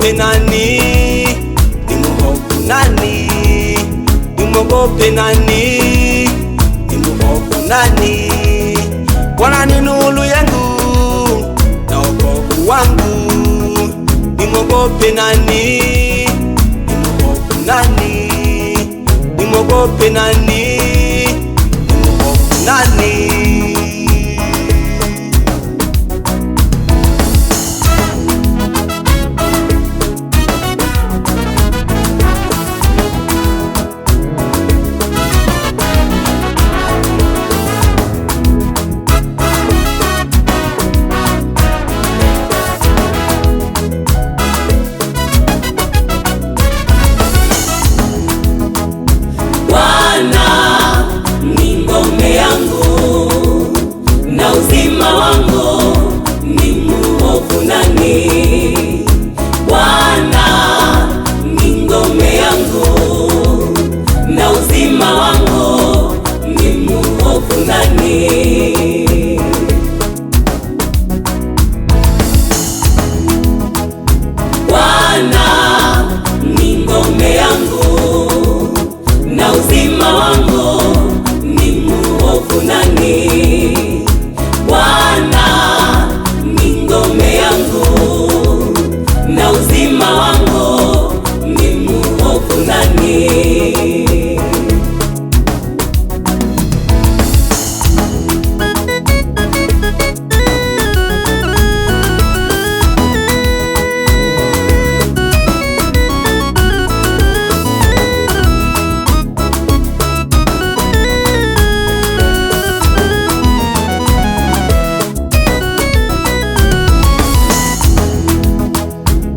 Nimwogope nani? Nimwogope nani? Nimwogope nani? Nimwogope nani? Bwana ni nuru yangu na wokovu wangu. Nimwogope nani? Nimwogope nani? Nimwogope nani? Nimwogope nani?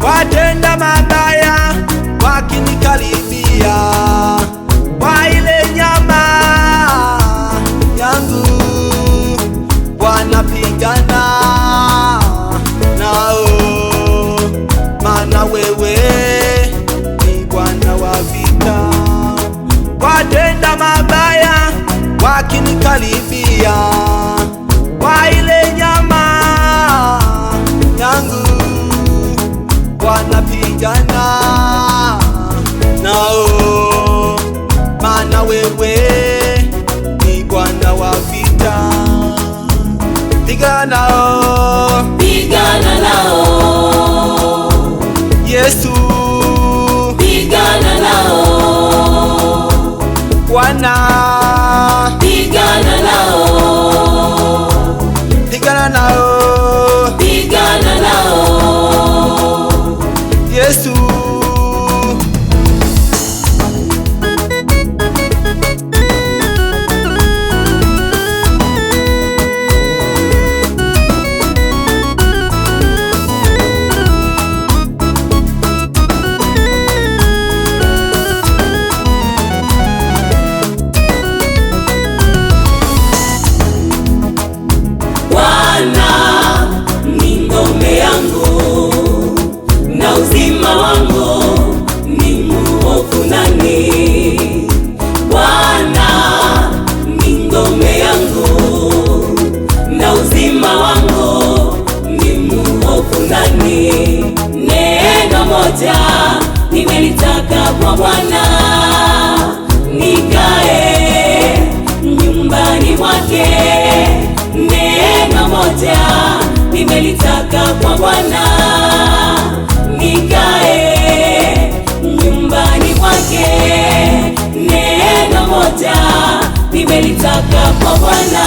Watenda mabaya wakinikaribia, kwa ile nyama yangu wanapigana nao, maana wewe ni Bwana wa vita. Watenda mabaya wakinikaribia, kwa ile nyama yangu wanapigana nao, maana wewe ni Bwana wa vita. Pigana nao, pigana nao, Yesu, pigana nao, Bwana, pigana nao, pigana nao, pigana nao, Yesu. Nimelitaka kwa Bwana, nikae nyumbani mwake. Neno moja nimelitaka kwa Bwana, nikae nyumbani mwake. Neno moja nimelitaka kwa Bwana.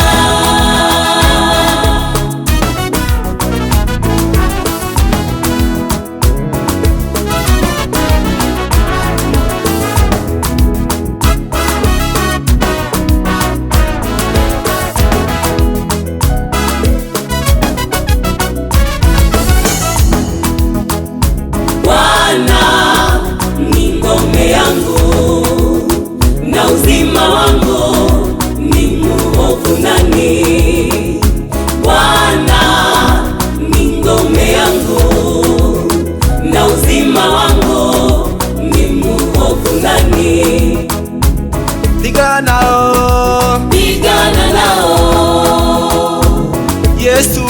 Pigana nao, Yesu,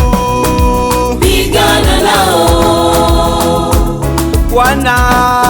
pigana nao, Bwana